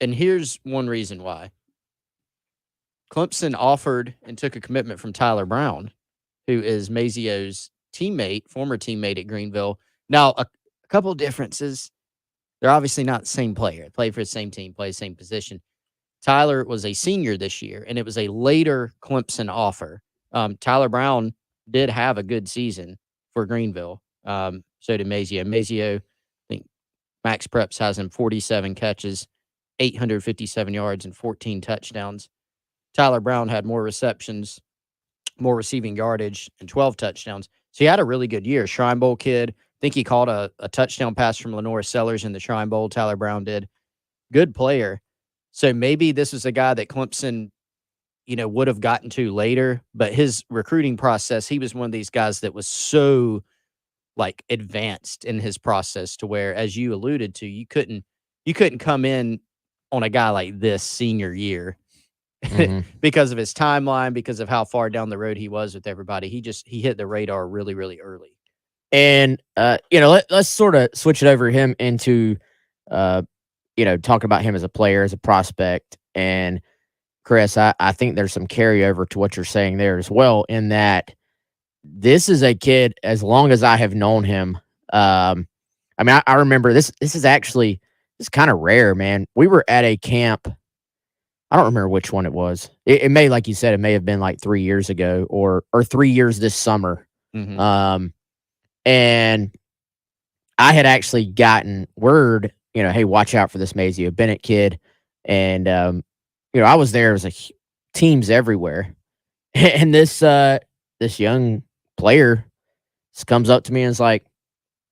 And here's one reason why. Clemson offered and took a commitment from Tyler Brown, who is Mazeo's teammate, former teammate at Greenville. Now, a couple differences. They're obviously not the same player. They play for the same team, play the same position. Tyler was a senior this year, and it was a later Clemson offer. Tyler Brown did have a good season for Greenville. So did Maceo. Maceo, I think Max Preps has him 47 catches, 857 yards, and 14 touchdowns. Tyler Brown had more receptions, more receiving yardage, and 12 touchdowns. So he had a really good year. Shrine Bowl kid. I think he caught a touchdown pass from Lenore Sellers in the Shrine Bowl. Tyler Brown did. Good player. So maybe this is a guy that Clemson, would have gotten to later, but his recruiting process, he was one of these guys that was so like advanced in his process to where, as you alluded to, you couldn't come in on a guy like this senior year Mm-hmm. because of his timeline, because of how far down the road he was with everybody. He hit the radar really, really early. And let's sort of switch it over him into talking about him as a player, as a prospect. And Chris, I think there's some carryover to what you're saying there as well, in that this is a kid, as long as I have known him. I remember this. This is actually, it's kind of rare, man. We were at a camp. I don't remember which one it was. It may, like you said, it may have been like 3 years ago or 3 years this summer. Mm-hmm. And I had actually gotten word, hey, watch out for this Maceo Bennett kid. And, I was there. It was teams everywhere. And this young player just comes up to me and is like,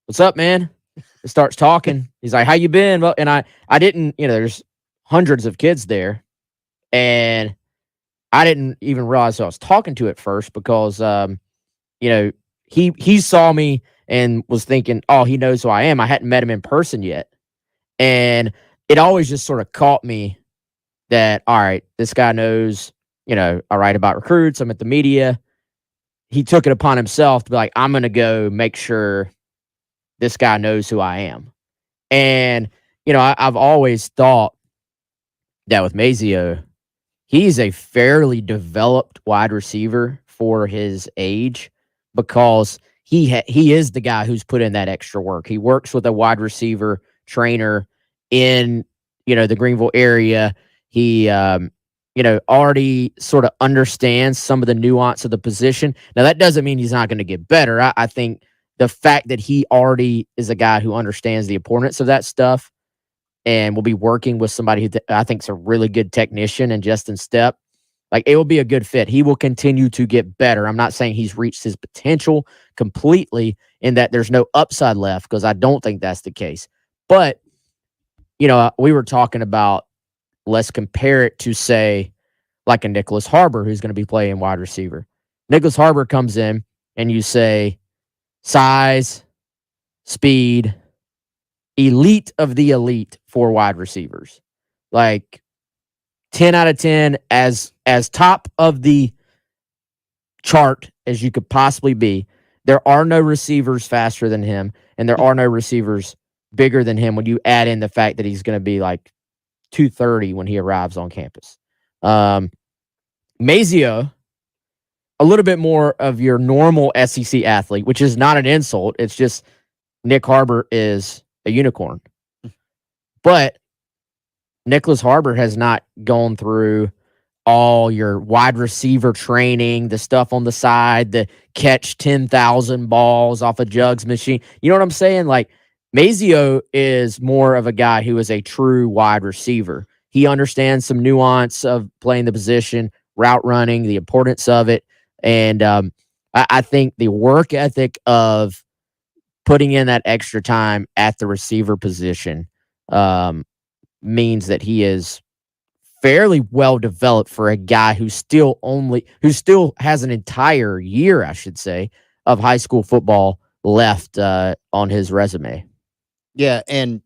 "What's up, man?" It starts talking. He's like, "How you been?" Well, and I didn't, there's hundreds of kids there. And I didn't even realize who I was talking to at first, because, he saw me and was thinking, oh, he knows who I am. I hadn't met him in person yet. And it always just sort of caught me that, all right, this guy knows, I write about recruits. I'm at the media. He took it upon himself to be like, I'm going to go make sure this guy knows who I am. And, I've always thought that with Maceo, he's a fairly developed wide receiver for his age, because he is the guy who's put in that extra work. He works with a wide receiver trainer in, the Greenville area. He, already sort of understands some of the nuance of the position. Now, that doesn't mean he's not going to get better. I think the fact that he already is a guy who understands the importance of that stuff and will be working with somebody who I think is a really good technician and Justin Stepp, like, it will be a good fit. He will continue to get better. I'm not saying he's reached his potential completely, in that there's no upside left, because I don't think that's the case. But, we were talking about, let's compare it to, say, like a Nicholas Harbor, who's going to be playing wide receiver. Nicholas Harbor comes in and you say size, speed, elite of the elite for wide receivers. Like 10 out of 10, as top of the chart as you could possibly be. There are no receivers faster than him, and there are no receivers bigger than him when you add in the fact that he's going to be like 230 when he arrives on campus. Maceo, a little bit more of your normal SEC athlete, which is not an insult. It's just Nick Harbor is a unicorn. But Nicholas Harbor has not gone through all your wide receiver training, the stuff on the side, the catch 10,000 balls off a jugs machine. You know what I'm saying? Like, Maceo is more of a guy who is a true wide receiver. He understands some nuance of playing the position, route running, the importance of it. And I think the work ethic of putting in that extra time at the receiver position means that he is fairly well developed for a guy who still has an entire year, I should say, of high school football left on his resume. Yeah, and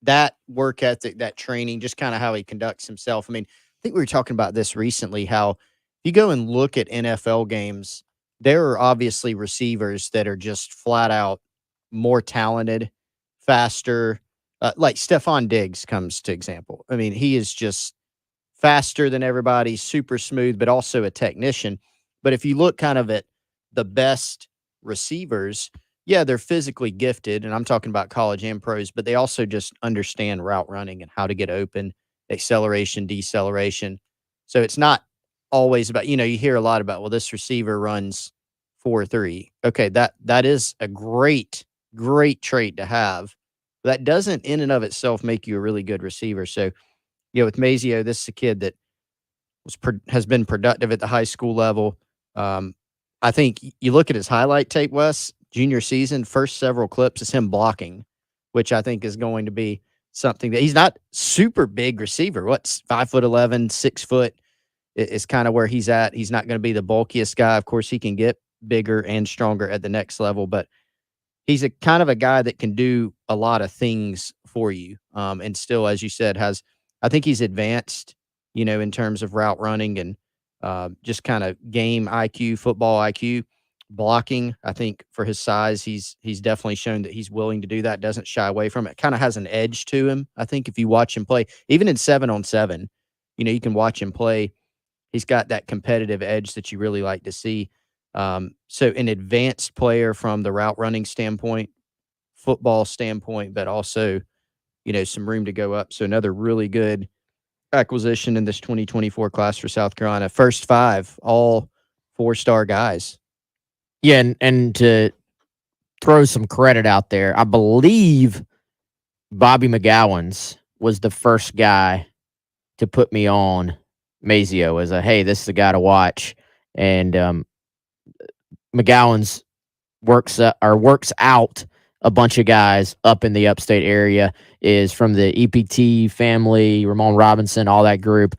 that work ethic, that training, just kind of how he conducts himself. I mean, I think we were talking about this recently, how if you go and look at NFL games, there are obviously receivers that are just flat out more talented, faster, Like Stephon Diggs comes to example. I mean, he is just faster than everybody, super smooth, but also a technician. But if you look kind of at the best receivers, yeah, they're physically gifted, and I'm talking about college and pros, but they also just understand route running and how to get open, acceleration, deceleration. So it's not always about, you hear a lot about, well, this receiver runs 4.3. Okay, that is a great, great trait to have. That doesn't in and of itself make you a really good receiver. So, with Maceo, this is a kid that has been productive at the high school level. I think you look at his highlight tape, Wes, junior season, first several clips is him blocking, which I think is going to be something that he's not super big receiver. What's 5'11", 6 foot is kind of where he's at. He's not going to be the bulkiest guy. Of course, he can get bigger and stronger at the next level, but he's a kind of a guy that can do a lot of things for you. And still, as you said, I think he's advanced, in terms of route running and just kind of game IQ, football IQ, blocking. I think for his size, he's definitely shown that he's willing to do that, doesn't shy away from it. Kind of has an edge to him. I think if you watch him play, even in 7-on-7, you can watch him play. He's got that competitive edge that you really like to see. So an advanced player from the route running standpoint, football standpoint, but also, some room to go up. So another really good acquisition in this 2024 class for South Carolina. First 5, all 4-star guys. Yeah, and to throw some credit out there, I believe Bobby McGowan's was the first guy to put me on Maceo as hey, this is the guy to watch. And McGowan's works out a bunch of guys up in the upstate area, is from the EPT family, Ramon Robinson, all that group.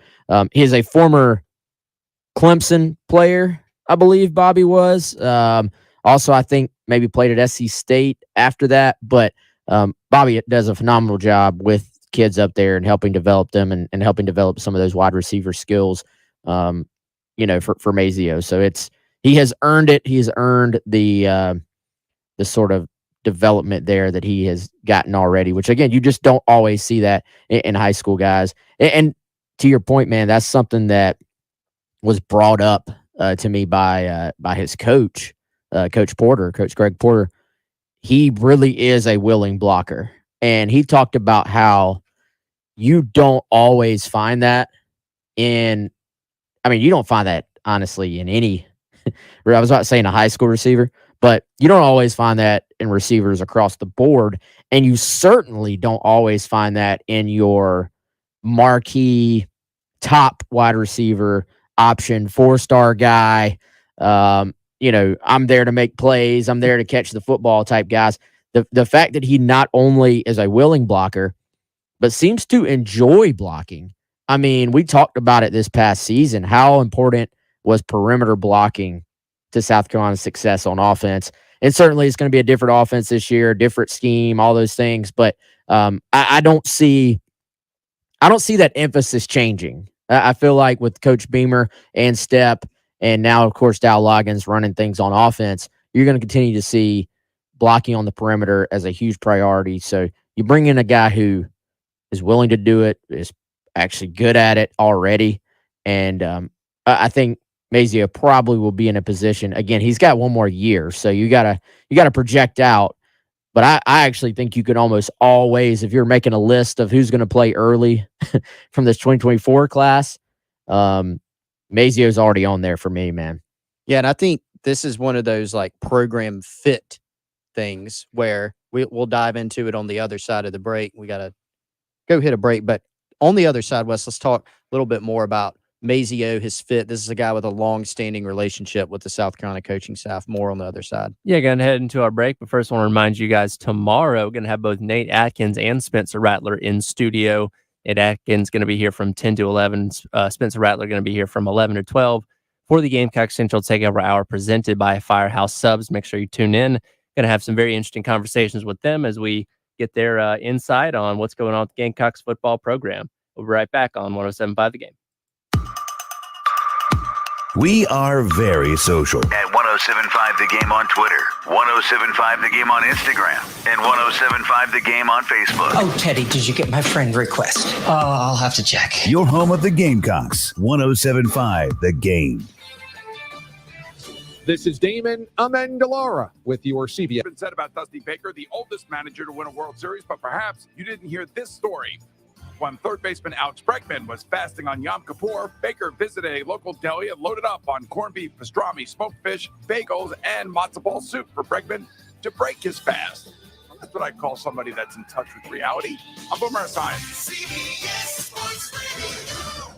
He is a former Clemson player, I believe Bobby was. Also, I think maybe played at SC State after that. But Bobby does a phenomenal job with kids up there and helping develop them and helping develop some of those wide receiver skills, for Maceo. So he has earned it. He has earned the sort of development there that he has gotten already, which again, you just don't always see that in high school guys. And to your point, man, that's something that was brought up to me by his coach, Coach Greg Porter. He really is a willing blocker. And he talked about how you don't always find that you don't find that honestly in any, I was about to say in a high school receiver, but you don't always find that in receivers across the board. And you certainly don't always find that in your marquee top wide receiver option, 4-star guy. I'm there to make plays. I'm there to catch the football type guys. The fact that he not only is a willing blocker, but seems to enjoy blocking. I mean, we talked about it this past season. How important was perimeter blocking to South Carolina's success on offense? And certainly it's going to be a different offense this year, different scheme, all those things. But I don't see that emphasis changing. I feel like with Coach Beamer and Stepp, and now, of course, Dow Loggins running things on offense, you're going to continue to see blocking on the perimeter as a huge priority. So you bring in a guy who is willing to do it, is actually good at it already. And I think Maceo probably will be in a position. Again, he's got one more year, so you gotta project out. But I actually think you could almost always, if you're making a list of who's going to play early from this 2024 class, Maceo's already on there for me, man. Yeah, and I think this is one of those like program fit things where we'll dive into it on the other side of the break. We got to go hit a break, but on the other side, Wes, let's talk a little bit more about Maceo, his fit. This is a guy with a long-standing relationship with the South Carolina coaching staff. More on the other side. Yeah, going to head into our break, but first I want to remind you guys, tomorrow we're going to have both Nate Atkins and Spencer Rattler in studio. Nate Atkins going to be here from 10 to 11. Spencer Rattler going to be here from 11 to 12 for the Gamecock Central Takeover Hour presented by Firehouse Subs. Make sure you tune in. Going to have some very interesting conversations with them as we get their insight on what's going on with the Gamecocks football program. We'll be right back on 107.5 The Game. We are very social. At 107.5 1075 The Game on Twitter, 1075 The Game on Instagram, and 1075 The Game on Facebook. Oh, Teddy, did you get my friend request? I'll have to check. Your home of the Gamecocks, 1075 The Game. This is Damon Amendolara with your CBS. Been said about Dusty Baker, the oldest manager to win a World Series, but perhaps you didn't hear this story. When third baseman Alex Bregman was fasting on Yom Kippur, Baker visited a local deli and loaded up on corned beef, pastrami, smoked fish, bagels, and matzo ball soup for Bregman to break his fast. Well, that's what I call somebody that's in touch with reality. I'm Boomer Science. CBS Sports Radio.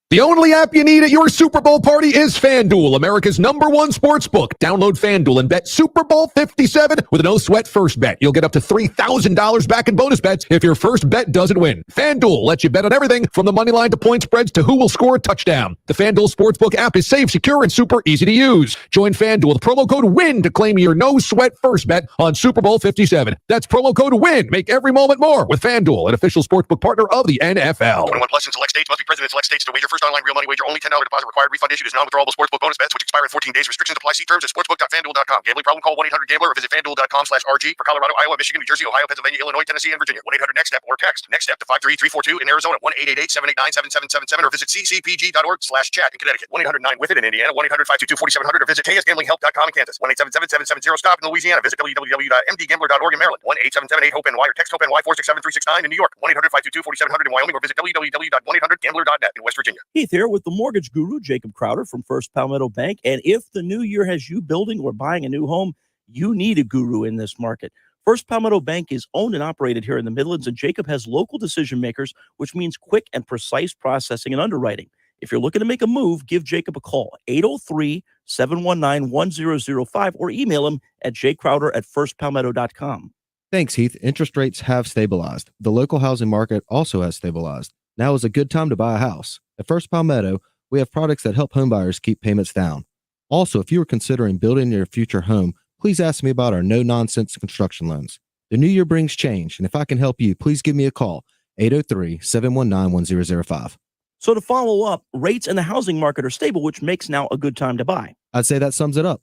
The only app you need at your Super Bowl party is FanDuel, America's #1 sports book. Download FanDuel and bet Super Bowl 57 with a no-sweat first bet. You'll get up to $3,000 back in bonus bets if your first bet doesn't win. FanDuel lets you bet on everything from the money line to point spreads to who will score a touchdown. The FanDuel Sportsbook app is safe, secure, and super easy to use. Join FanDuel with promo code WIN to claim your no-sweat first bet on Super Bowl 57. That's promo code WIN. Make every moment more with FanDuel, an official sportsbook partner of the NFL. 21 plus in select states. Must be present in select states to wager. First online real money wager. Only $10 deposit required. Refund issued as non-withdrawable sportsbook bonus bets, which expire in 14 days. Restrictions apply. See terms at sportsbook.fanduel.com. Gambling problem? Call 1-800-GAMBLER or visit fanduel.com/RG. For Colorado, Iowa, Michigan, New Jersey, Ohio, Pennsylvania, Illinois, Tennessee, and Virginia. 1-800-NEXT-STEP or text NEXT-STEP to 53342 in Arizona. 1-888-789-7777 or visit ccpg.org/chat in Connecticut. 1-800-9-WITH-IT in Indiana. 1-800-522-4700 or visit TSGamblingHelp.com in Kansas. 1-877-770-STOP in Louisiana. Visit www.mdgambler.org in Maryland. 1-877-8-HOPE-NY or text HOPE-NY 467-369 in New York. 1-800-522-4700 in Wyoming or visit www.1-800-gambler.net in West Virginia. Heath here with the mortgage guru, Jacob Crowder from First Palmetto Bank. And if the new year has you building or buying a new home, you need a guru in this market. First Palmetto Bank is owned and operated here in the Midlands, and Jacob has local decision makers, which means quick and precise processing and underwriting. If you're looking to make a move, give Jacob a call, 803-719-1005, or email him at jcrowder@firstpalmetto.com. Thanks, Heath. Interest rates have stabilized. The local housing market also has stabilized. Now is a good time to buy a house. At First Palmetto, we have products that help homebuyers keep payments down. Also, if you are considering building your future home, please ask me about our no-nonsense construction loans. The new year brings change, and if I can help you, please give me a call, 803-719-1005. So to follow up, rates in the housing market are stable, which makes now a good time to buy. I'd say that sums it up.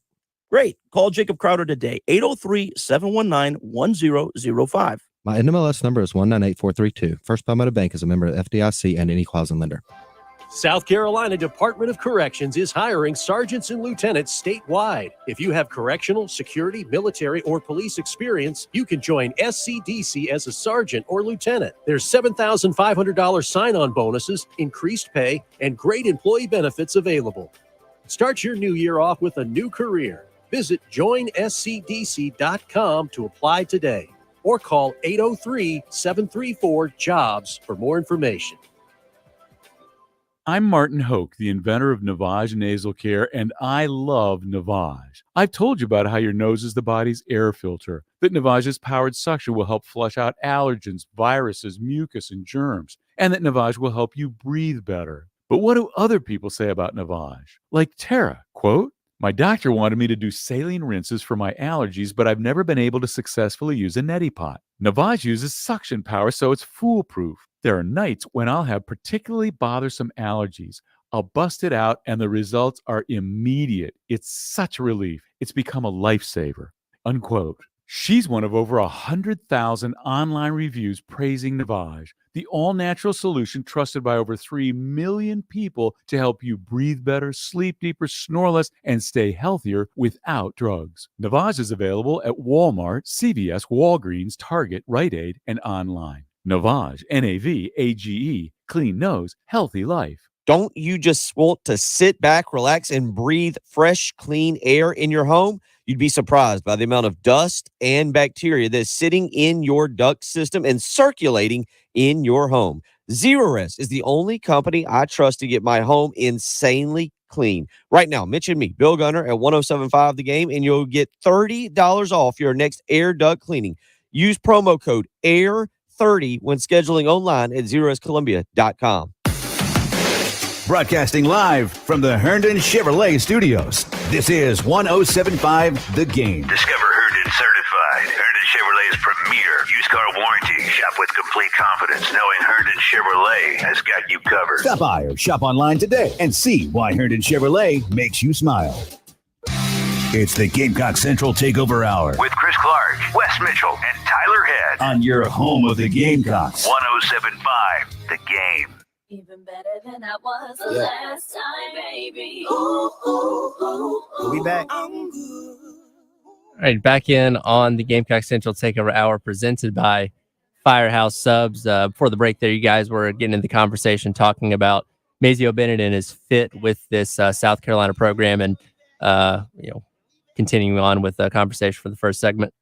Great. Call Jacob Crowder today, 803-719-1005. My NMLS number is 198432. First Palmetto Bank is a member of FDIC and any closing lender. South Carolina Department of Corrections is hiring sergeants and lieutenants statewide. If you have correctional, security, military, or police experience, you can join SCDC as a sergeant or lieutenant. There's $7,500 sign-on bonuses, increased pay, and great employee benefits available. Start your new year off with a new career. Visit joinscdc.com to apply today or call 803-734-JOBS for more information. I'm Martin Hoke, the inventor of Navage Nasal Care, and I love Navage. I've told you about how your nose is the body's air filter, that Navage's powered suction will help flush out allergens, viruses, mucus, and germs, and that Navage will help you breathe better. But what do other people say about Navage? Like Tara, quote, "My doctor wanted me to do saline rinses for my allergies, but I've never been able to successfully use a neti pot. Navage uses suction power, so it's foolproof. There are nights when I'll have particularly bothersome allergies. I'll bust it out, and the results are immediate. It's such a relief. It's become a lifesaver," unquote. She's one of over 100,000 online reviews praising Navage, the all-natural solution trusted by over 3 million people to help you breathe better, sleep deeper, snore less, and stay healthier without drugs. Navage is available at Walmart, CVS, Walgreens, Target, Rite Aid, and online. Navage, Navage, clean nose, healthy life. Don't you just want to sit back, relax, and breathe fresh, clean air in your home? You'd be surprised by the amount of dust and bacteria that's sitting in your duct system and circulating in your home. Zerorest is the only company I trust to get my home insanely clean. Right now, mention me, Bill Gunner, at 1075 The Game, and you'll get $30 off your next air duct cleaning. Use promo code AIR30 when scheduling online at zerorestcolumbia.com. Broadcasting live from the Herndon Chevrolet Studios. This is 1075 The Game. Discover Herndon certified. Herndon Chevrolet's premier used car warranty. Shop with complete confidence, knowing Herndon Chevrolet has got you covered. Stop by or shop online today and see why Herndon Chevrolet makes you smile. It's the Gamecock Central Takeover Hour With Chris Clark, Wes Mitchell, and Tyler Head. on your home of the Gamecocks. 107.5 The Game. Even better than I was the last time, baby. Ooh, ooh, ooh, ooh. We back. All right, back in on the Gamecock Central Takeover Hour presented by Firehouse Subs. Before the break there, you guys were getting into the conversation talking about Maceo Bennett and his fit with this South Carolina program and, continuing on with the conversation for the first segment.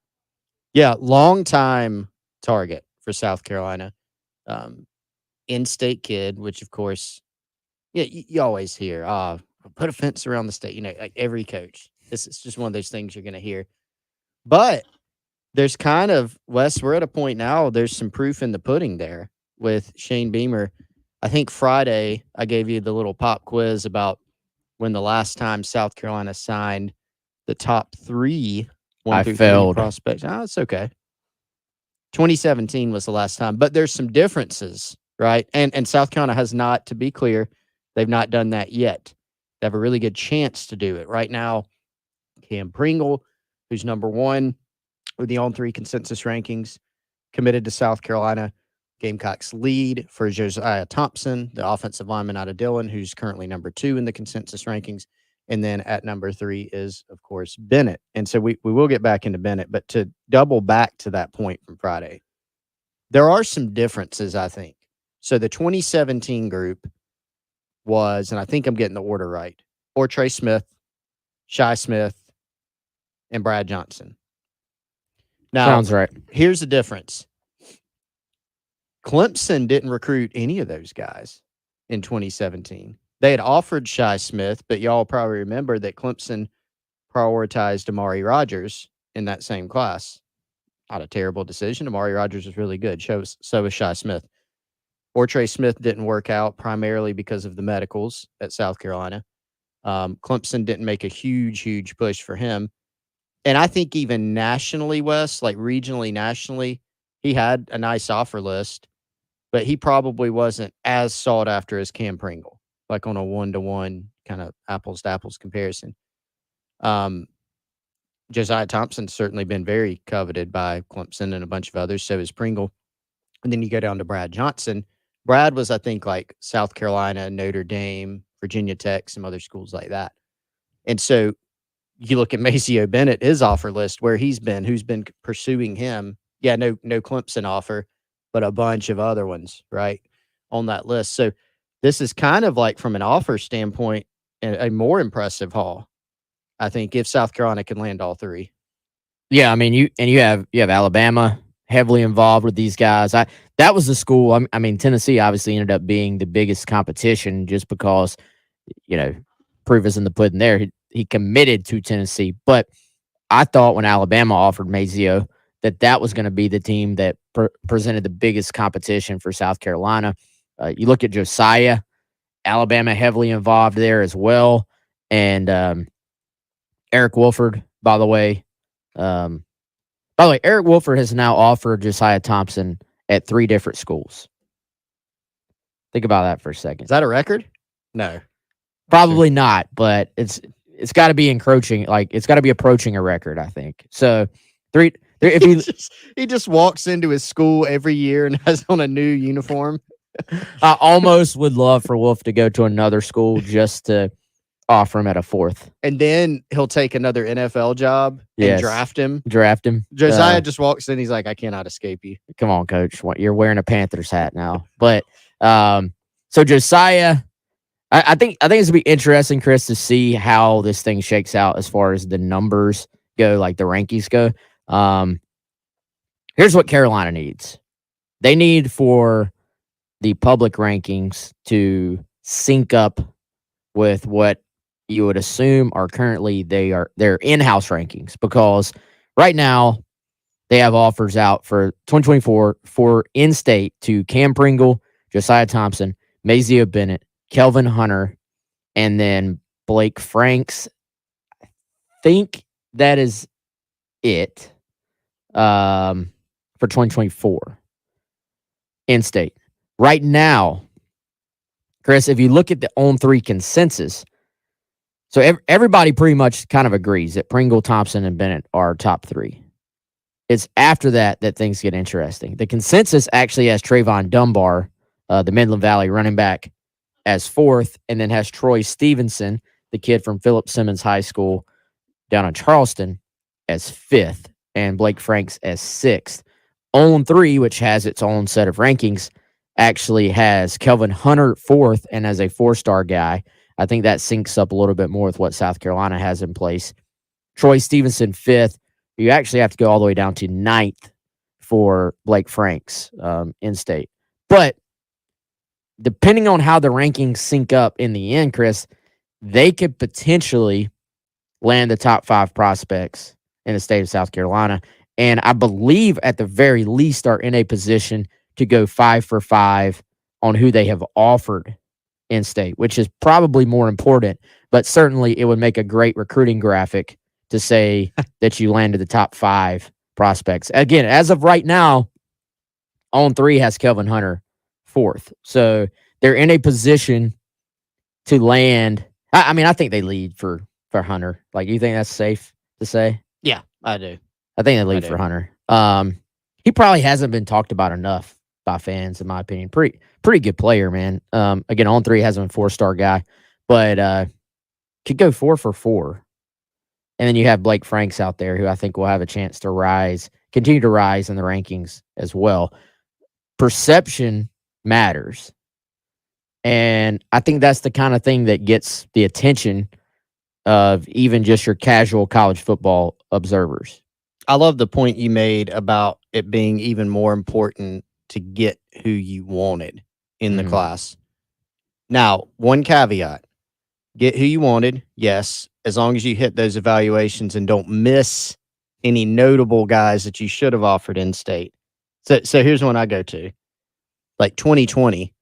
Yeah, long time target for South Carolina. In-state kid, which of course, you always hear, put a fence around the state. Like every coach. This is just one of those things you're going to hear. But there's kind of, Wes, we're at a point now, there's some proof in the pudding there with Shane Beamer. I think Friday I gave you the little pop quiz about when the last time South Carolina signed the top 3 I 1 through 3 failed. prospects. It's okay. 2017 was the last time, but there's some differences, right? And South Carolina has not, to be clear, they've not done that yet. They have a really good chance to do it right now. Cam Pringle, who's number 1 with the On3 consensus rankings, committed to South Carolina. Gamecocks lead for Josiah Thompson, the offensive lineman out of Dillon, who's currently number 2 in the consensus rankings. And then at number 3 is, of course, Bennett. And so we will get back into Bennett. But to double back to that point from Friday, there are some differences, I think. So the 2017 group was, and I think I'm getting the order right, Ortre Smith, Shi Smith, and Brad Johnson. Now, Sounds right. Here's the difference. Clemson didn't recruit any of those guys in 2017. They had offered Shi Smith, but y'all probably remember that Clemson prioritized Amari Rogers in that same class. Not a terrible decision. Amari Rogers was really good. So was Shi Smith. Ortre Smith didn't work out primarily because of the medicals at South Carolina. Clemson didn't make a huge push for him. And I think even nationally, Wes, like regionally, nationally, he had a nice offer list, but he probably wasn't as sought after as Cam Pringle, like on a 1-to-1 kind of apples to apples comparison. Josiah Thompson's certainly been very coveted by Clemson and a bunch of others. So is Pringle. And then you go down to Brad Johnson. Brad was, I think, like South Carolina, Notre Dame, Virginia Tech, some other schools like that. And so you look at Maceo Bennett, his offer list, where he's been, who's been pursuing him. Yeah, no Clemson offer, but a bunch of other ones, right, on that list. So this is kind of like, from an offer standpoint, a more impressive haul, I think, if South Carolina can land all 3. Yeah, I mean, you have Alabama heavily involved with these guys. That was the school. I mean, Tennessee obviously ended up being the biggest competition just because, proof is in the pudding there. He committed to Tennessee, but I thought when Alabama offered Maceo that was going to be the team that presented the biggest competition for South Carolina. You look at Josiah, Alabama heavily involved there as well, and Eric Wolford, by the way. Eric Wolford has now offered Josiah Thompson at 3 different schools. Think about that for a second. Is that a record? No. Probably not, but it's got to be encroaching. Like, it's got to be approaching a record, I think. So, 3. If he just walks into his school every year and has on a new uniform. I almost would love for Wolf to go to another school just to offer him at a 4th. And then he'll take another NFL job and draft him. Josiah just walks in. He's like, I cannot escape you. Come on, coach. You're wearing a Panthers hat now. But so Josiah, I think it's going to be interesting, Chris, to see how this thing shakes out as far as the numbers go, like the rankings go. Here's what Carolina needs. They need for the public rankings to sync up with what you would assume are currently their in-house rankings, because right now they have offers out for 2024 for in-state to Cam Pringle, Josiah Thompson, Maceo Bennett, Kelvin Hunter, and then Blake Franks. I think that is it. for 2024 in state. Right now, Chris, if you look at the on-3 consensus, so everybody pretty much kind of agrees that Pringle, Thompson, and Bennett are top 3. It's after that things get interesting. The consensus actually has Trayvon Dunbar, the Midland Valley running back, as 4th, and then has Troy Stevenson, the kid from Philip Simmons High School down in Charleston, as 5th, and Blake Franks as 6th. On3, which has its own set of rankings, actually has Kelvin Hunter 4th and as a 4-star guy. I think that syncs up a little bit more with what South Carolina has in place. Troy Stevenson 5th. You actually have to go all the way down to 9th for Blake Franks in state. But depending on how the rankings sync up in the end, Chris, they could potentially land the top 5 prospects in the state of South Carolina. And I believe at the very least are in a position to go 5 for 5 on who they have offered in state, which is probably more important. But certainly it would make a great recruiting graphic to say that you landed the top 5 prospects. Again, as of right now, On3 has Kelvin Hunter 4th. So they're in a position to land. I mean, I think they lead for Hunter. Like, you think that's safe to say? Yeah, I do. I think they lead for Hunter. He probably hasn't been talked about enough by fans, in my opinion. Pretty good player, man. Again, On3 hasn't been a 4-star guy, but could go 4 for 4. And then you have Blake Franks out there, who I think will have a chance to continue to rise in the rankings as well. Perception matters. And I think that's the kind of thing that gets the attention of even just your casual college football observers. I love the point you made about it being even more important to get who you wanted in the class. Now, one caveat. Get who you wanted, yes, as long as you hit those evaluations and don't miss any notable guys that you should have offered in state. So here's one I go to. Like 2020,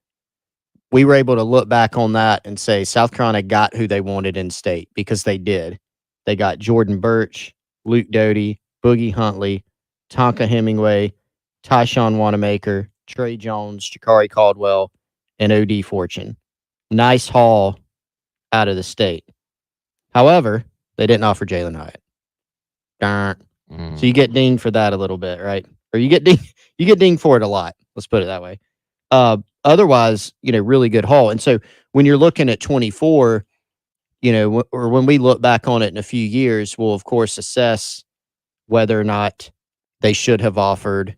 we were able to look back on that and say South Carolina got who they wanted in state, because they did. They got Jordan Birch, Luke Doty, Boogie Huntley, Tonka Hemingway, Tyshawn Wanamaker, Trey Jones, Jakari Caldwell, and O.D. Fortune. Nice haul out of the state. However, they didn't offer Jalen Hyatt. Darn. So you get dinged for that a little bit, right? Or you get dinged for it a lot. Let's put it that way. Otherwise, really good haul. And so when you're looking at 24, or when we look back on it in a few years, we'll of course assess whether or not they should have offered,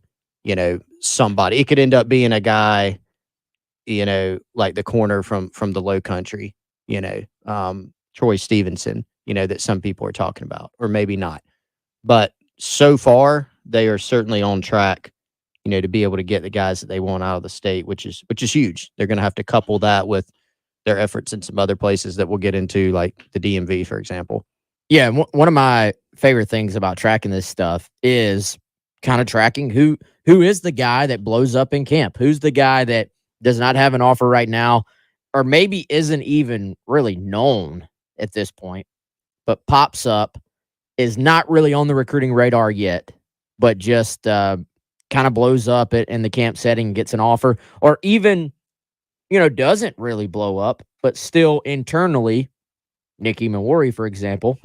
somebody. It could end up being a guy, like the corner from the Low Country, Troy Stevenson, that some people are talking about, or maybe not. But so far, they are certainly on track, to be able to get the guys that they want out of the state, which is huge. They're going to have to couple that with their efforts in some other places that we'll get into, like the DMV, for example. Yeah, one of my favorite things about tracking this stuff is kind of tracking who is the guy that blows up in camp, who's the guy that does not have an offer right now, or maybe isn't even really known at this point, but pops up, is not really on the recruiting radar yet, but just kind of blows up in the camp setting, gets an offer, or even, doesn't really blow up, but still internally, Nikki Mawari, for example,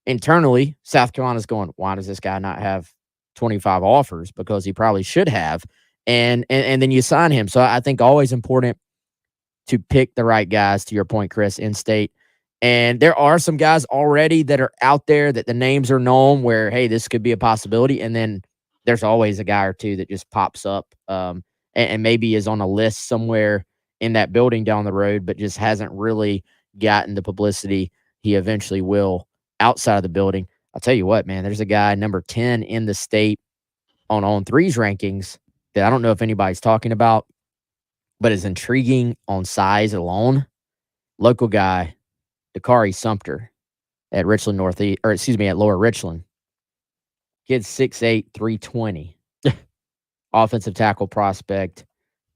internally, South Carolina's going, why does this guy not have 25 offers? Because he probably should have. And then you sign him. So I think always important to pick the right guys, to your point, Chris, in state. And there are some guys already that are out there that the names are known where, hey, this could be a possibility. And then there's always a guy or two that just pops up and maybe is on a list somewhere in that building down the road, but just hasn't really gotten the publicity he eventually will outside of the building. I'll tell you what, man, there's a guy number 10 in the state on threes rankings that I don't know if anybody's talking about, but is intriguing on size alone. Local guy, Dakari Sumter at Richland Northeast, or excuse me, at Lower Richland. Kid's 6'8", 320. Offensive tackle prospect.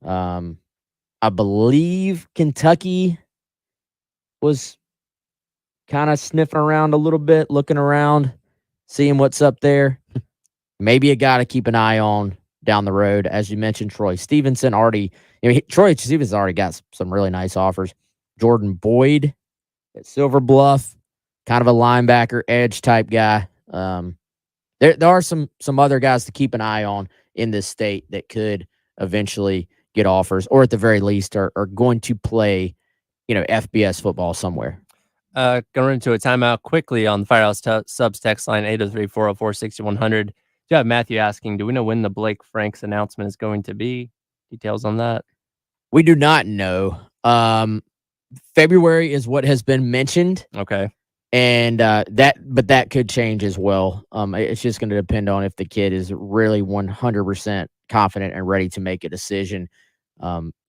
I believe Kentucky was kind of sniffing around a little bit, looking around, seeing what's up there. Maybe a guy to keep an eye on down the road. As you mentioned, Troy Stevenson already, Troy Stevenson already got some really nice offers. Jordan Boyd at Silver Bluff, kind of a linebacker, edge type guy. There are some other guys to keep an eye on in this state that could eventually get offers, or at the very least are going to play, FBS football somewhere. Going into a timeout quickly on the Firehouse Subs text line 803-404-6100. You have Matthew asking, do we know when the Blake Franks announcement is going to be? Details on that? We do not know. February is what has been mentioned. Okay. And that could change as well. It's just going to depend on if the kid is really 100% confident and ready to make a decision.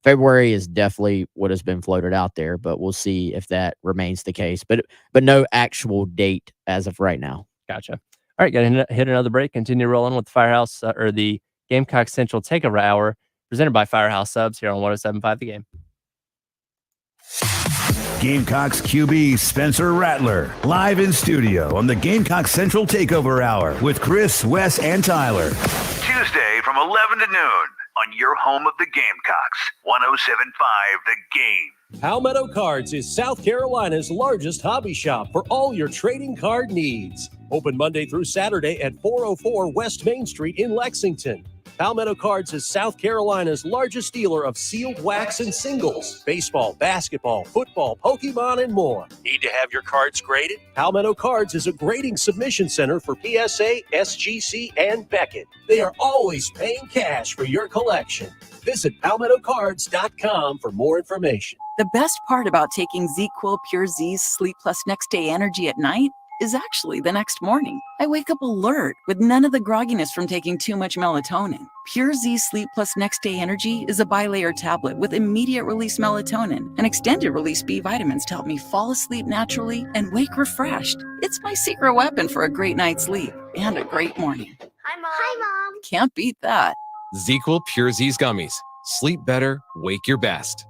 February is definitely what has been floated out there, but we'll see if that remains the case. But no actual date as of right now. Gotcha. All right, got to hit another break. Continue rolling with the Firehouse or the Gamecock Central Takeover Hour, presented by Firehouse Subs here on 107.5 The Game. Gamecocks QB Spencer Rattler, live in studio on the Gamecock Central Takeover Hour with Chris, Wes, and Tyler. Tuesday from 11 to noon on your home of the Gamecocks, 107.5 The Game. Palmetto Cards is South Carolina's largest hobby shop for all your trading card needs. Open Monday through Saturday at 404 West Main Street in Lexington. Palmetto Cards is South Carolina's largest dealer of sealed wax and singles, baseball, basketball, football, Pokemon, and more. Need to have your cards graded? Palmetto Cards is a grading submission center for PSA, SGC, and Beckett. They are always paying cash for your collection. Visit PalmettoCards.com for more information. The best part about taking ZQuil Pure Z's Sleep Plus Next Day Energy at night is actually the next morning. I wake up alert with none of the grogginess from taking too much melatonin. Pure Z Sleep Plus Next Day Energy is a bilayer tablet with immediate release melatonin and extended release B vitamins to help me fall asleep naturally and wake refreshed. It's my secret weapon for a great night's sleep and a great morning. Hi, Mom. Hi, Mom. Can't beat that. ZQuil Pure Z's Gummies. Sleep better, wake your best.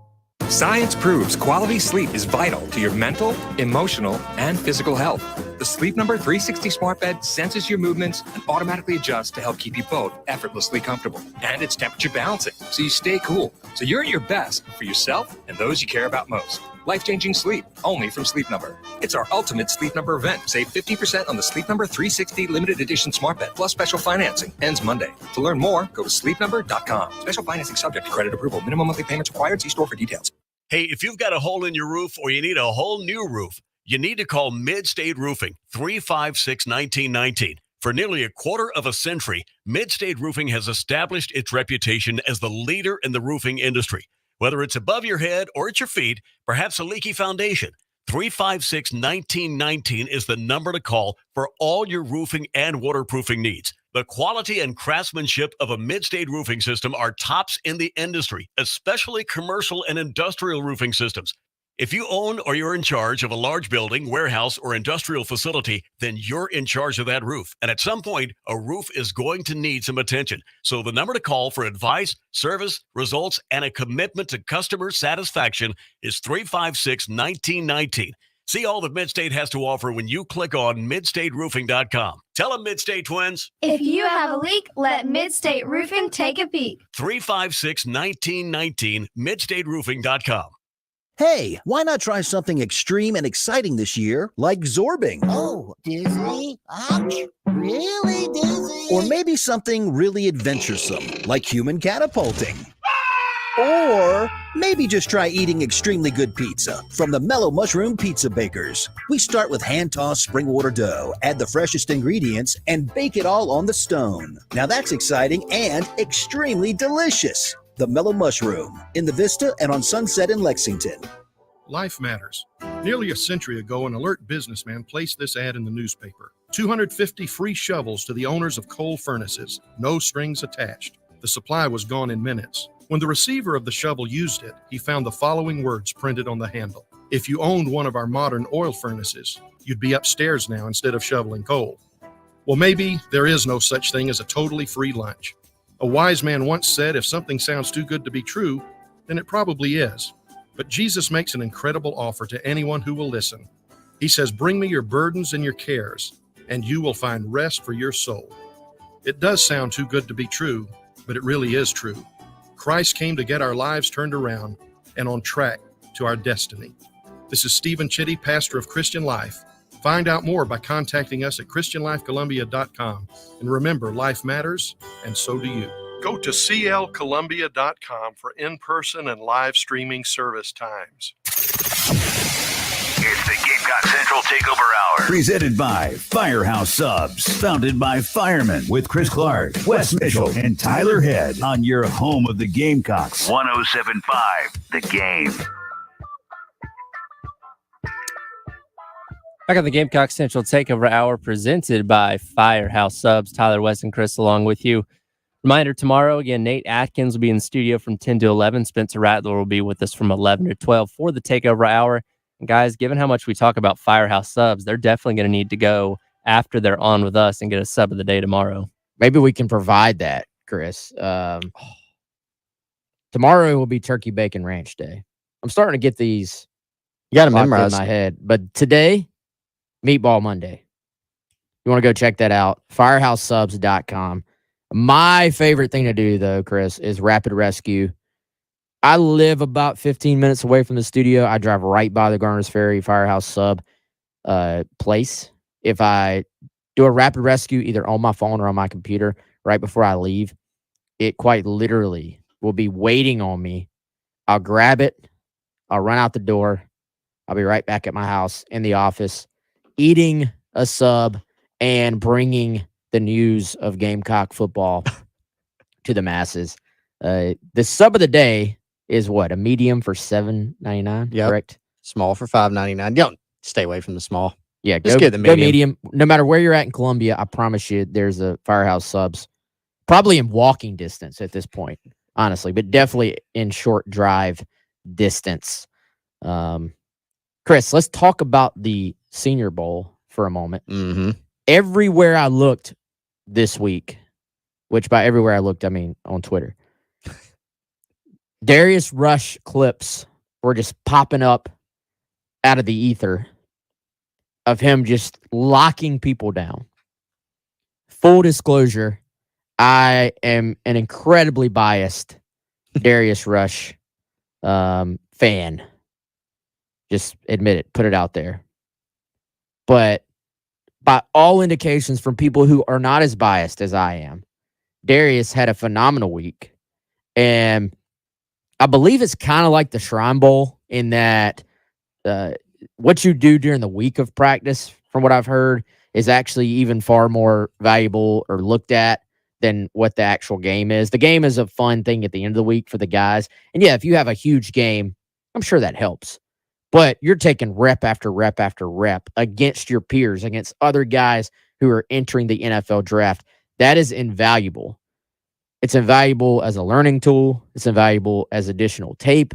Science proves quality sleep is vital to your mental, emotional, and physical health. The Sleep Number 360 smart bed senses your movements and automatically adjusts to help keep you both effortlessly comfortable. And it's temperature balancing, so you stay cool. So you're at your best for yourself and those you care about most. Life-changing sleep, only from Sleep Number. It's our ultimate Sleep Number event. Save 50% on the Sleep Number 360 limited edition smart bed, plus special financing. Ends Monday. To learn more, go to sleepnumber.com. Special financing subject to credit approval. Minimum monthly payments required. See store for details. Hey, if you've got a hole in your roof or you need a whole new roof, you need to call Mid-State Roofing, 356-1919. For nearly a quarter of a century, Mid-State Roofing has established its reputation as the leader in the roofing industry. Whether it's above your head or at your feet, perhaps a leaky foundation, 356-1919 is the number to call for all your roofing and waterproofing needs. The quality and craftsmanship of a Mid-State roofing system are tops in the industry, especially commercial and industrial roofing systems. If you own or you're in charge of a large building, warehouse, or industrial facility, then you're in charge of that roof. And at some point, a roof is going to need some attention. So the number to call for advice, service, results, and a commitment to customer satisfaction is 356-1919. See all that Mid-State has to offer when you click on midstateroofing.com. Tell them, Mid-State twins. If you have a leak, let Mid-State Roofing take a peek. 356-1919, midstateroofing.com. Hey, why not try something extreme and exciting this year, like zorbing? Oh, dizzy? Ouch. Really dizzy? Or maybe something really adventuresome, like human catapulting. Or maybe just try eating extremely good pizza from the Mellow Mushroom Pizza Bakers. We start with hand-tossed spring water dough, add the freshest ingredients, and bake it all on the stone. Now that's exciting and extremely delicious. The Mellow Mushroom, in the Vista and on Sunset in Lexington. Life matters. Nearly a century ago, an alert businessman placed this ad in the newspaper. 250 free shovels to the owners of coal furnaces, no strings attached. The supply was gone in minutes. When the receiver of the shovel used it, he found the following words printed on the handle. If you owned one of our modern oil furnaces, you'd be upstairs now instead of shoveling coal. Well, maybe there is no such thing as a totally free lunch. A wise man once said, if something sounds too good to be true, then it probably is. But Jesus makes an incredible offer to anyone who will listen. He says, bring me your burdens and your cares, and you will find rest for your soul. It does sound too good to be true, but it really is true. Christ came to get our lives turned around and on track to our destiny. This is Stephen Chitty, pastor of Christian Life. Find out more by contacting us at ChristianLifeColumbia.com. And remember, life matters, and so do you. Go to CLColumbia.com for in-person and live streaming service times. It's the Gamecock Central Takeover Hour. Presented by Firehouse Subs. Founded by firemen with Chris Clark, Wes Mitchell, and Tyler Head on your home of the Gamecocks. 107.5 The Game. Back on the Gamecock Central Takeover Hour presented by Firehouse Subs. Tyler, Wes, and Chris along with you. Reminder, tomorrow, again, Nate Atkins will be in the studio from 10 to 11. Spencer Rattler will be with us from 11 to 12 for the Takeover Hour. And guys, given how much we talk about Firehouse Subs, they're definitely going to need to go after they're on with us and get a sub of the day tomorrow. Maybe we can provide that, Chris. Tomorrow will be Turkey Bacon Ranch Day. I'm starting to get these You got to locked memorize in my head. But today, Meatball Monday. You want to go check that out. FirehouseSubs.com. My favorite thing to do, though, Chris, is rapid rescue. I live about 15 minutes away from the studio. I drive right by the Garner's Ferry Firehouse Sub place. If I do a rapid rescue either on my phone or on my computer right before I leave, it quite literally will be waiting on me. I'll grab it. I'll run out the door. I'll be right back at my house in the office, eating a sub and bringing the news of Gamecock football to the masses. The sub of the day is what? A medium for $7.99? Yep. Correct? Small for $5.99. Don't stay away from the small. Yeah, Just go, get the go medium. medium. No matter where you're at in Columbia, I promise you there's a Firehouse Subs. Probably in walking distance at this point, honestly, but definitely in short drive distance. Chris, let's talk about the Senior Bowl for a moment. Mm-hmm. Everywhere I looked this week, which by everywhere I looked, I mean on Twitter, Darius Rush clips were just popping up out of the ether of him just locking people down. Full disclosure, I am an incredibly biased Darius Rush fan. Just admit it, put it out there. But by all indications from people who are not as biased as I am, Darius had a phenomenal week. And I believe it's kind of like the Shrine Bowl in that what you do during the week of practice, from what I've heard, is actually even far more valuable or looked at than what the actual game is. The game is a fun thing at the end of the week for the guys. And yeah, if you have a huge game, I'm sure that helps. But you're taking rep after rep after rep against your peers, against other guys who are entering the NFL draft. That is invaluable. It's invaluable as a learning tool. It's invaluable as additional tape.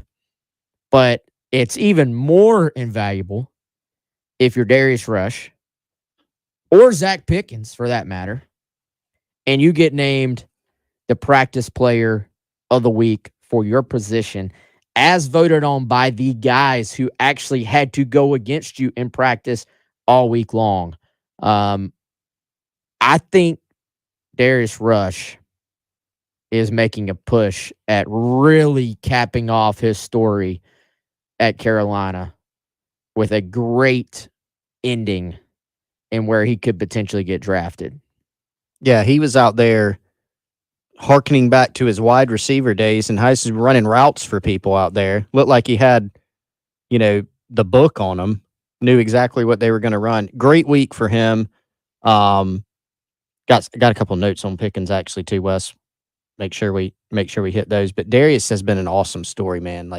But it's even more invaluable if you're Darius Rush or Zach Pickens, for that matter, and you get named the practice player of the week for your position as voted on by the guys who actually had to go against you in practice all week long. I think Darius Rush is making a push at really capping off his story at Carolina with a great ending and where he could potentially get drafted. Yeah, he was out there harkening back to his wide receiver days and high school, running routes for people out there. Looked like he had, the book on him, knew exactly what they were going to run. Great week for him. Got a couple notes on Pickens actually too, Wes. Make sure we hit those. But Darius has been an awesome story, man.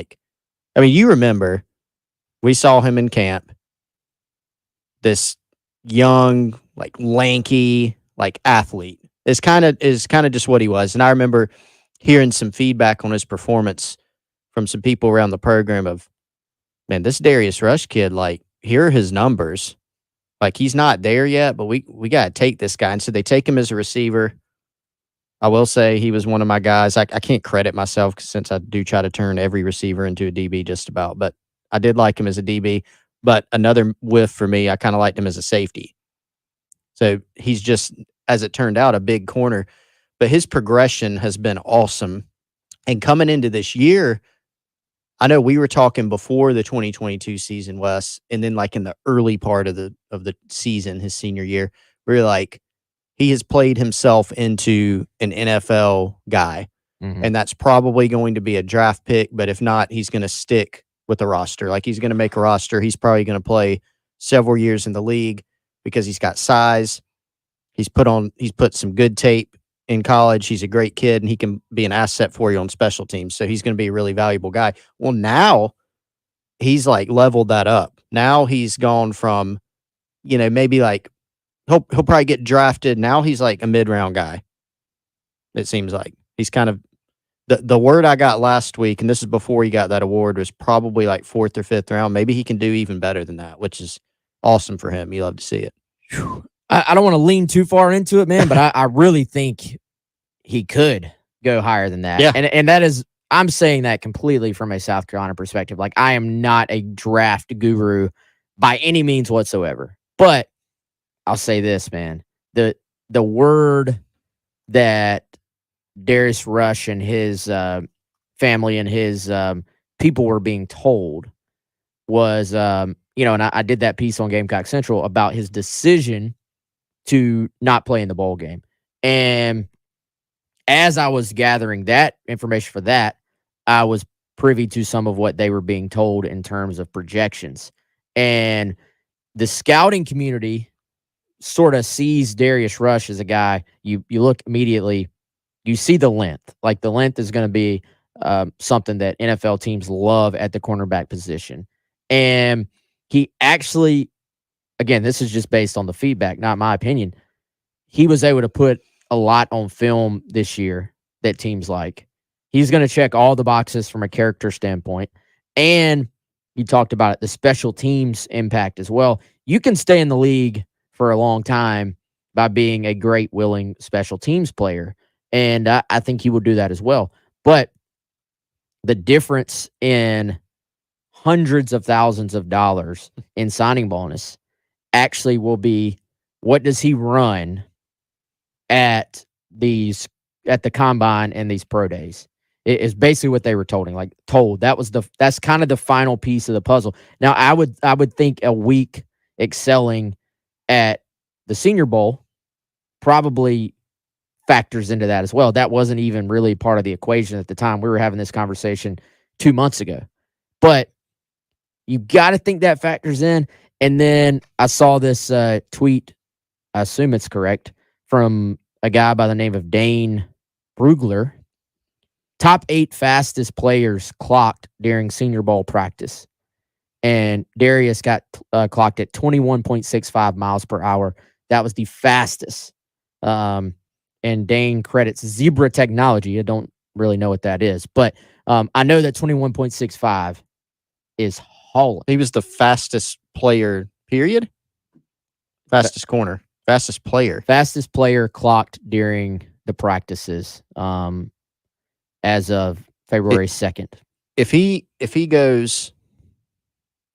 You remember we saw him in camp. This young, lanky, athlete is kind of just what he was. And I remember hearing some feedback on his performance from some people around the program of, man, this Darius Rush kid, here are his numbers. He's not there yet, but we got to take this guy. And so they take him as a receiver. I will say he was one of my guys. I can't credit myself since I do try to turn every receiver into a DB just about, but I did like him as a DB. But another whiff for me, I kind of liked him as a safety. So he's just as it turned out, a big corner. But his progression has been awesome. And coming into this year, I know we were talking before the 2022 season, Wes, and then like in the early part of the season, his senior year, we were like, he has played himself into an NFL guy. And that's probably going to be a draft pick, but if not, he's going to stick with the roster. Like he's going to make a roster. He's probably going to play several years in the league because he's got size. He's put some good tape in college. He's a great kid and he can be an asset for you on special teams. So he's going to be a really valuable guy. Well, now he's like leveled that up. Now he's gone from, maybe like he'll probably get drafted. Now he's like a mid-round guy. It seems like he's kind of the word I got last week, and this is before he got that award, was probably like 4th or 5th round. Maybe he can do even better than that, which is awesome for him. You love to see it. I don't want to lean too far into it, man, but I really think he could go higher than that. Yeah. And that is, I'm saying that completely from a South Carolina perspective. Like, I am not a draft guru by any means whatsoever. But I'll say this, man. The word that Darius Rush and his family and his people were being told was, and I did that piece on Gamecock Central about his decision to not play in the bowl game. And as I was gathering that information for that, I was privy to some of what they were being told in terms of projections. And the scouting community sort of sees Darius Rush as a guy, you look immediately, you see the length. Like, the length is going to be something that NFL teams love at the cornerback position. And he actually, again, this is just based on the feedback, not my opinion. He was able to put a lot on film this year that teams like. He's going to check all the boxes from a character standpoint. And you talked about it, the special teams impact as well. You can stay in the league for a long time by being a great, willing special teams player. And I think he will do that as well. But the difference in hundreds of thousands of dollars in signing bonus actually will be, what does he run at the combine and these pro days? It is basically what they were told. That's kind of the final piece of the puzzle. Now, I would think a week excelling at the Senior Bowl probably factors into that as well. That wasn't even really part of the equation at the time. We were having this conversation 2 months ago. But you got to think that factors in. And then I saw this tweet, I assume it's correct, from a guy by the name of Dane Brugler. Top 8 fastest players clocked during Senior Bowl practice. And Darius got clocked at 21.65 miles per hour. That was the fastest. And Dane credits Zebra Technology. I don't really know what that is. But I know that 21.65 is hauling. He was the fastest player, period? Fastest corner. Fastest player. Fastest player clocked during the practices as of February 2nd. If he goes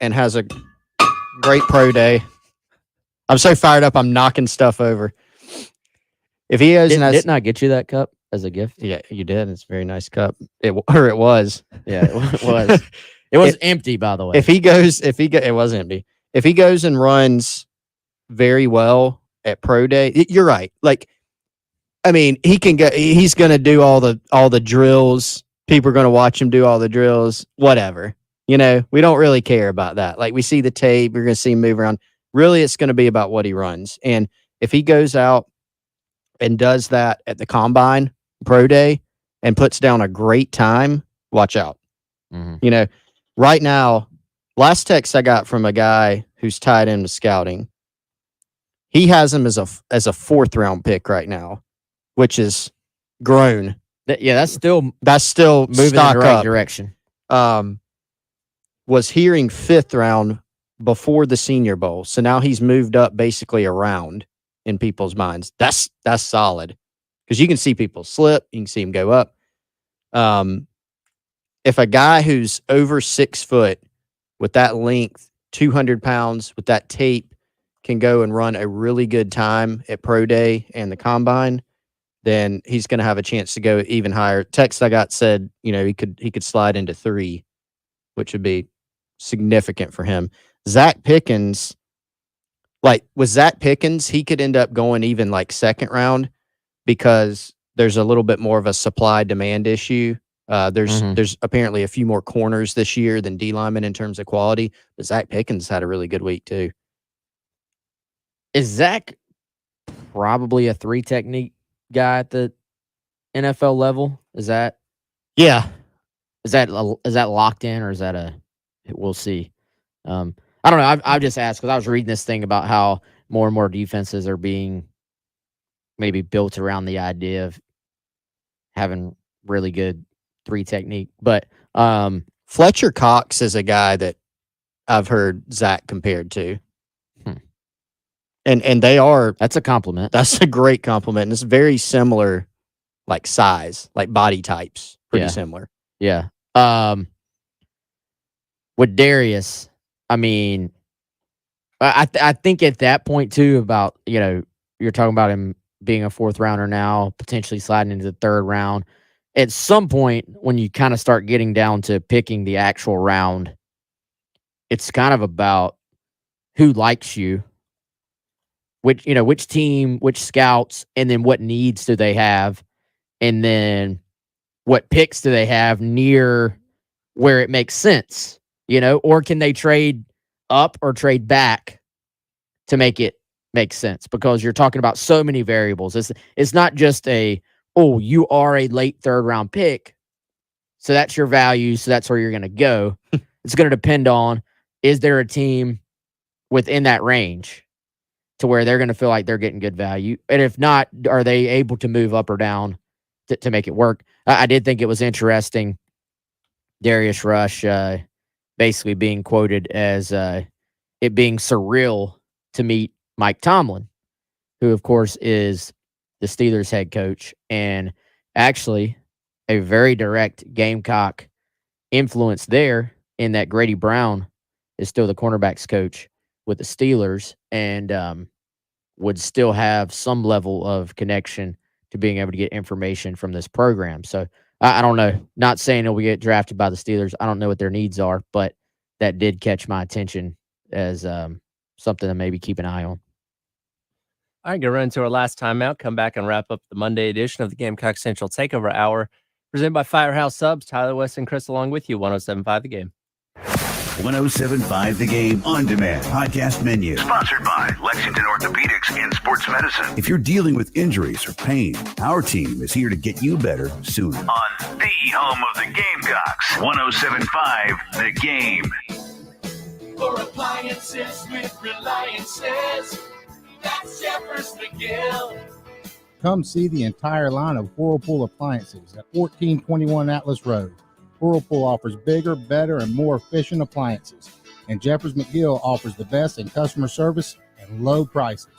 and has a great pro day, I'm so fired up, I'm knocking stuff over. If he goes Didn't I get you that cup as a gift? Yeah, you did. It's a very nice cup. It was. Yeah, it was. It was empty, by the way. It was empty. If he goes and runs very well at pro day, you're right. Like, I mean, he's going to do all the drills. People are going to watch him do all the drills, whatever. We don't really care about that. Like, we see the tape, we're going to see him move around. Really, it's going to be about what he runs. And if he goes out and does that at the combine pro day and puts down a great time, watch out. Mm-hmm. Right now, last text I got from a guy who's tied into scouting, he has him as a 4th round pick right now, which is grown. That's still moving in the right direction. Was hearing 5th round before the Senior Bowl, so now he's moved up basically around in people's minds. That's solid, because you can see people slip, you can see them go up. If a guy who's over 6 foot with that length, 200 pounds with that tape, can go and run a really good time at Pro Day and the Combine, then he's going to have a chance to go even higher. Text I got said, he could slide into 3, which would be significant for him. Zach Pickens, with Zach Pickens, he could end up going even second round because there's a little bit more of a supply demand issue. There's apparently a few more corners this year than D linemen in terms of quality, but Zach Pickens had a really good week too. Is Zach probably a 3 technique guy at the NFL level? Is that locked in, or is that we'll see? I don't know. I've just asked because I was reading this thing about how more and more defenses are being maybe built around the idea of having really good 3 technique. But Fletcher Cox is a guy that I've heard Zach compared to. And they are... That's a compliment. That's a great compliment. And it's very similar, size, body types. Pretty similar. Yeah. With Darius, I mean, I think at that point, too, about, you're talking about him being a 4th rounder now, potentially sliding into the 3rd round. At some point, when you kind of start getting down to picking the actual round, it's kind of about who likes you, which team, which scouts, and then what needs do they have, and then what picks do they have near where it makes sense, or can they trade up or trade back to make it make sense? Because you're talking about so many variables. It's not just you are a late 3rd round pick, so that's your value, so that's where you're going to go. It's going to depend on, is there a team within that range to where they're going to feel like they're getting good value? And if not, are they able to move up or down to make it work? I did think it was interesting, Darius Rush basically being quoted as it being surreal to meet Mike Tomlin, who, of course, is the Steelers head coach, and actually a very direct Gamecock influence there, in that Grady Brown is still the cornerbacks coach with the Steelers, and would still have some level of connection to being able to get information from this program. So I don't know. Not saying he'll get drafted by the Steelers. I don't know what their needs are, but that did catch my attention as something to maybe keep an eye on. All right, going to run into our last timeout. Come back and wrap up the Monday edition of the Gamecock Central Takeover Hour, presented by Firehouse Subs. Tyler, West, and Chris along with you. 107.5 The Game. 107.5 The Game on demand podcast menu. Sponsored by Lexington Orthopedics and Sports Medicine. If you're dealing with injuries or pain, our team is here to get you better sooner. On the home of the Gamecocks, 107.5 The Game. For appliances with Reliances, that's Jeffers McGill. Come see the entire line of Whirlpool appliances at 1421 Atlas Road. Whirlpool offers bigger, better, and more efficient appliances, and Jeffers McGill offers the best in customer service and low prices.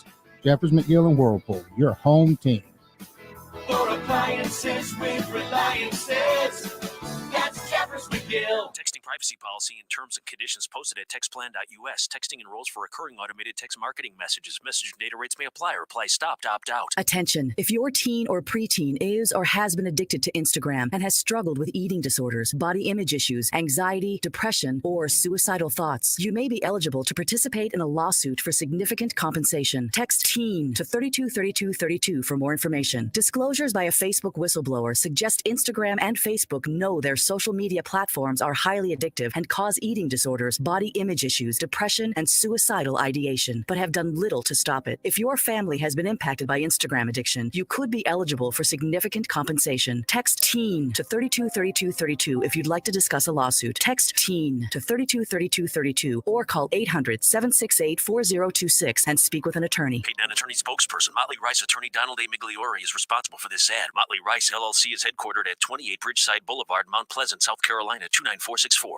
Jeffers McGill and Whirlpool, your home team. For appliances with Reliances, that's Jeffers McGill. Texting privacy policy and terms and conditions posted at textplan.us. Texting enrolls for recurring automated text marketing messages. Message and data rates may apply. Reply stopped. Opt out. Attention. If your teen or preteen is or has been addicted to Instagram and has struggled with eating disorders, body image issues, anxiety, depression, or suicidal thoughts, you may be eligible to participate in a lawsuit for significant compensation. Text TEEN to 323232 for more information. Disclosures by a Facebook whistleblower suggest Instagram and Facebook know their social media platforms are highly addictive and cause eating disorders, body image issues, depression, and suicidal ideation, but have done little to stop it. If your family has been impacted by Instagram addiction, you could be eligible for significant compensation. Text TEEN to 323232 if you'd like to discuss a lawsuit. Text TEEN to 323232 or call 800-768-4026 and speak with an attorney. Paid non-attorney spokesperson Motley Rice attorney Donald A. Migliore is responsible for this ad. Motley Rice LLC is headquartered at 28 Bridgeside Boulevard, Mount Pleasant, South Carolina 29464.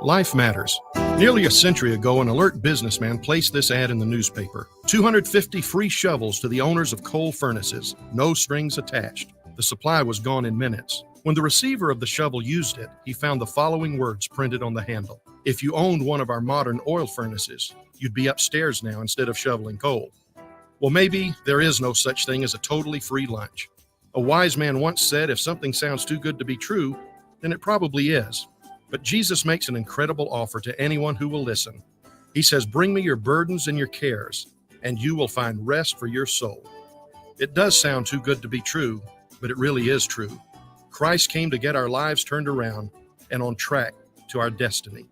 Life matters. Nearly a century ago, an alert businessman placed this ad in the newspaper. 250 free shovels to the owners of coal furnaces. No strings attached. The supply was gone in minutes. When the receiver of the shovel used it, he found the following words printed on the handle. If you owned one of our modern oil furnaces, you'd be upstairs now instead of shoveling coal. Well, maybe there is no such thing as a totally free lunch. A wise man once said, if something sounds too good to be true, then it probably is. But Jesus makes an incredible offer to anyone who will listen. He says, bring me your burdens and your cares, and you will find rest for your soul. It does sound too good to be true, but it really is true. Christ came to get our lives turned around and on track to our destiny.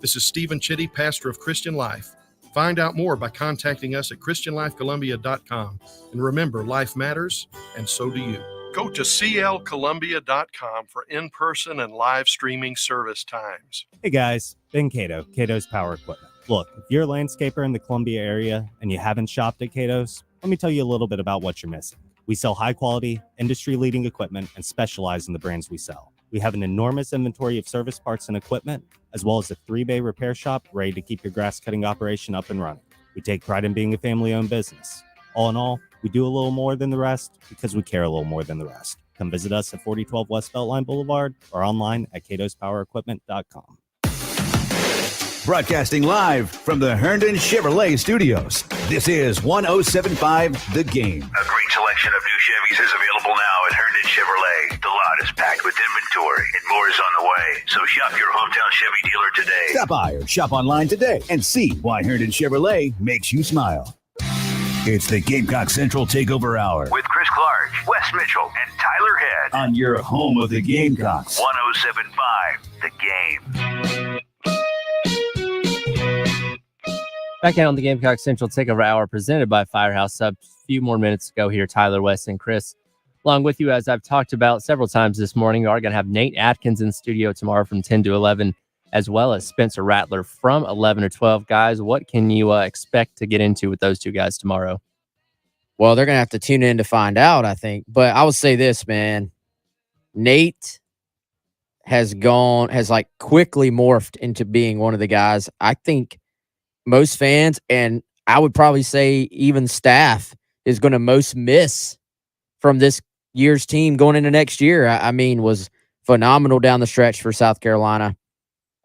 This is Stephen Chitty, pastor of Christian Life. Find out more by contacting us at ChristianLifeColumbia.com. And remember, life matters, and so do you. Go to CLColumbia.com for in-person and live streaming service times. Hey guys, Ben Cato, Cato's Power Equipment. Look, if you're a landscaper in the Columbia area and you haven't shopped at Cato's, let me tell you a little bit about what you're missing. We sell high-quality, industry-leading equipment and specialize in the brands we sell. We have an enormous inventory of service parts and equipment, as well as a 3-bay repair shop ready to keep your grass-cutting operation up and running. We take pride in being a family-owned business. All in all, we do a little more than the rest because we care a little more than the rest. Come visit us at 4012 West Beltline Boulevard or online at catospowerequipment.com. Broadcasting live from the Herndon Chevrolet Studios. This is 107.5 The Game. A great selection of new Chevys is available now at Herndon Chevrolet. The lot is packed with inventory and more is on the way. So shop your hometown Chevy dealer today. Stop by or shop online today and see why Herndon Chevrolet makes you smile. It's the Gamecock Central Takeover Hour With Chris Clark, Wes Mitchell, and Tyler Head. on your home of the Gamecocks. 107.5 The Game. Back out on the Gamecock Central Takeover Hour presented by Firehouse Subs. A few more minutes to go here. Tyler, Wes, and Chris along with you. As I've talked about several times this morning, we are going to have Nate Atkins in studio tomorrow from 10 to 11, as well as Spencer Rattler from 11 to 12. Guys, what can you expect to get into with those two guys tomorrow? Well, they're going to have to tune in to find out, I think. But I would say this, man. Nate has like quickly morphed into being one of the guys I think most fans, and I would probably say even staff, is going to most miss from this year's team going into next year. I mean, was phenomenal down the stretch for South Carolina.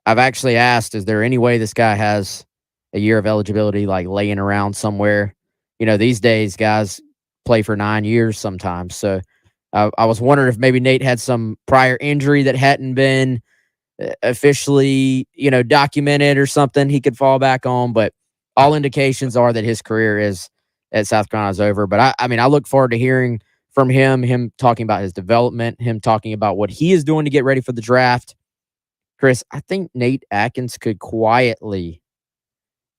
I've actually asked, is there any way this guy has a year of eligibility like laying around somewhere? You know, these days guys play for 9 years sometimes. So I was wondering if maybe Nate had some prior injury that hadn't been officially, documented or something he could fall back on. But all indications are that his career is at South Carolina is over. But I look forward to hearing from him talking about his development, him talking about what he is doing to get ready for the draft. Chris, I think Nate Atkins could quietly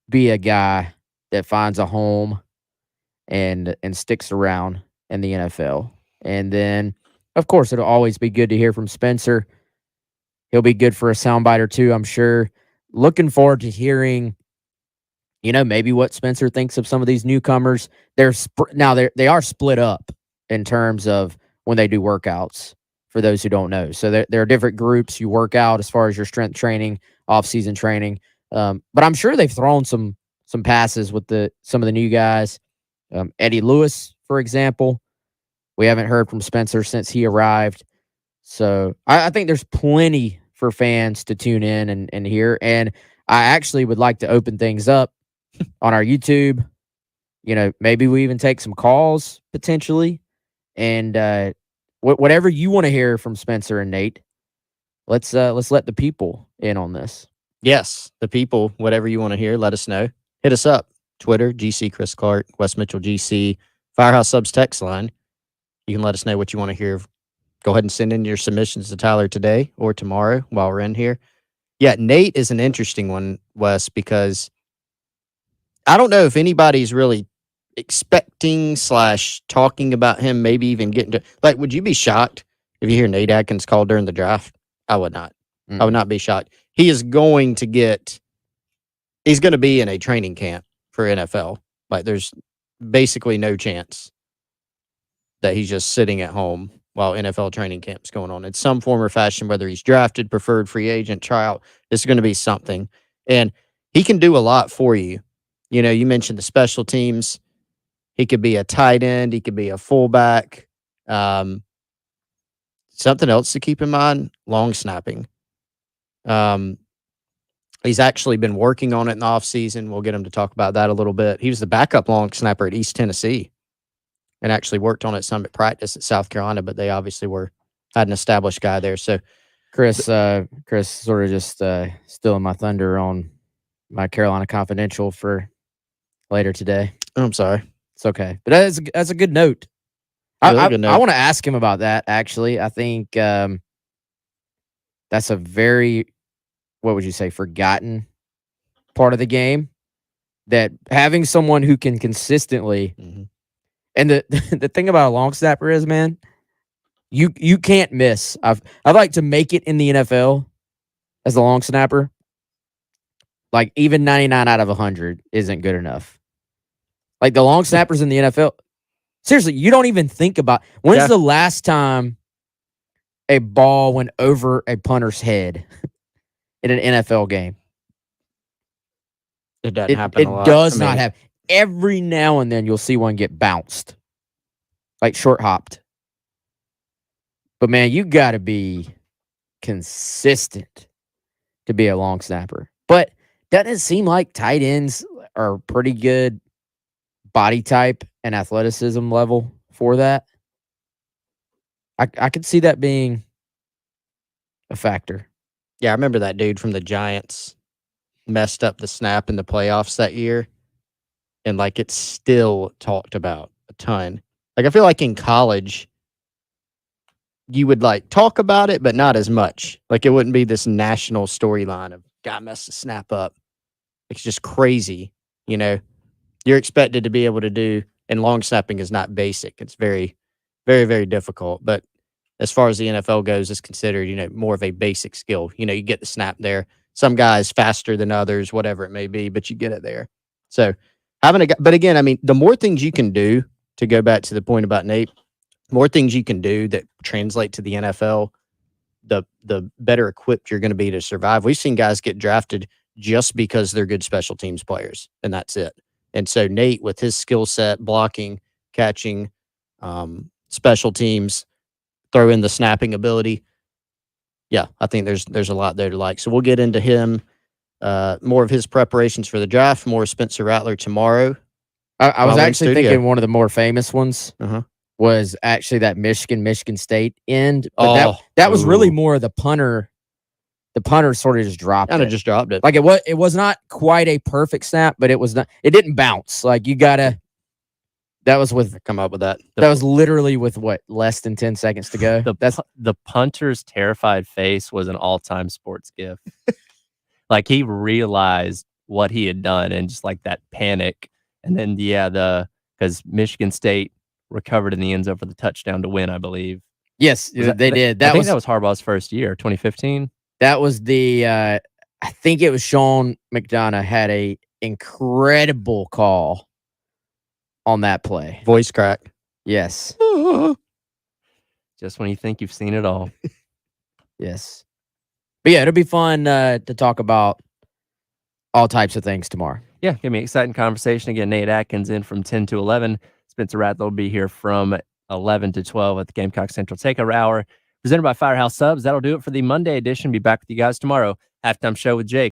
be a guy that finds a home and sticks around in the NFL. And then, of course, it'll always be good to hear from Spencer. He'll be good for a soundbite or two, I'm sure. Looking forward to hearing, maybe what Spencer thinks of some of these newcomers. They are split up in terms of when they do workouts, for those who don't know. So there are different groups you work out as far as your strength training, off-season training. But I'm sure they've thrown some passes with some of the new guys. Eddie Lewis, for example. We haven't heard from Spencer since he arrived. So I think there's plenty for fans to tune in and hear. And I actually would like to open things up on our YouTube. Maybe we even take some calls potentially. And whatever you want to hear from Spencer and Nate, let's let the people in on this. Yes, the people, whatever you want to hear, let us know. Hit us up. Twitter, GC Chris Clark, Wes Mitchell GC, Firehouse Subs text line. You can let us know what you want to hear. Go ahead and send in your submissions to Tyler today or tomorrow while we're in here. Yeah, Nate is an interesting one, Wes, because I don't know if anybody's really expecting / talking about him, maybe even getting to, would you be shocked if you hear Nate Atkins called during the draft? I would not. I would not be shocked. He's going to be in a training camp for NFL. There's basically no chance that he's just sitting at home while NFL training camp's going on. In some form or fashion, whether he's drafted, preferred, free agent, tryout, it's going to be something. And he can do a lot for you. You mentioned the special teams. He could be a tight end. He could be a fullback. Something else to keep in mind: long snapping. He's actually been working on it in the offseason. We'll get him to talk about that a little bit. He was the backup long snapper at East Tennessee and actually worked on it some at practice at South Carolina, but they obviously had an established guy there. So Chris sort of just stealing my thunder on my Carolina Confidential for later today. I'm sorry. It's okay. But that's a good note. I want to ask him about that, actually. I think that's a very, what would you say, forgotten part of the game. That having someone who can consistently, and the thing about a long snapper is, man, you can't miss. I'd like to make it in the NFL as a long snapper. Like even 99 out of 100 isn't good enough. Like the long snappers in the NFL, seriously, you don't even think about when's the last time a ball went over a punter's head in an NFL game. It doesn't happen a lot. It does not happen. Every now and then you'll see one get bounced, like short hopped. But man, you got to be consistent to be a long snapper. But doesn't it seem like tight ends are pretty good body type and athleticism level for that? I could see that being a factor. Yeah, I remember that dude from the Giants messed up the snap in the playoffs that year. And like it's still talked about a ton. Like I feel like in college, you would like talk about it, but not as much. Like it wouldn't be this national storyline of guy messed the snap up. It's just crazy. You know, you're expected to be able to do, and long snapping is not basic. It's very, very, very difficult. But as far as the NFL goes, it's considered, you know, more of a basic skill. You know, you get the snap there. Some guys faster than others, whatever it may be, but you get it there. So but again, I mean, the more things you can do, to go back to the point about Nate, more things you can do that translate to the NFL, the better equipped you're going to be to survive. We've seen guys get drafted just because they're good special teams players, and that's it. And so Nate, with his skill set, blocking, catching, special teams, throw in the snapping ability. Yeah, I think there's a lot there to like. So we'll get into him, more of his preparations for the draft, more Spencer Rattler tomorrow. I was actually thinking one of the more famous ones was actually that Michigan State end. But that was really more of the punter. The punter sort of just dropped it. Just dropped it. Like it was not quite a perfect snap, but it didn't bounce. Like you gotta. That was come up with that. That was literally with what, less than 10 seconds to go. The punter's terrified face was an all-time sports gif. Like he realized what he had done and just like that panic. And then because Michigan State recovered in the end zone for the touchdown to win, I believe. Yes, they did. I think that was Harbaugh's first year, 2015. That was I think it was Sean McDonough had a incredible call on that play. Voice crack. Yes. Just when you think you've seen it all. Yes. But yeah, it'll be fun to talk about all types of things tomorrow. Yeah, gonna be an exciting conversation. Again, Nate Atkins in from 10 to 11. Spencer Rattler will be here from 11 to 12 at the Gamecock Central Takeover Hour, presented by Firehouse Subs. That'll do it for the Monday edition. Be back with you guys tomorrow. Halftime show with Jake.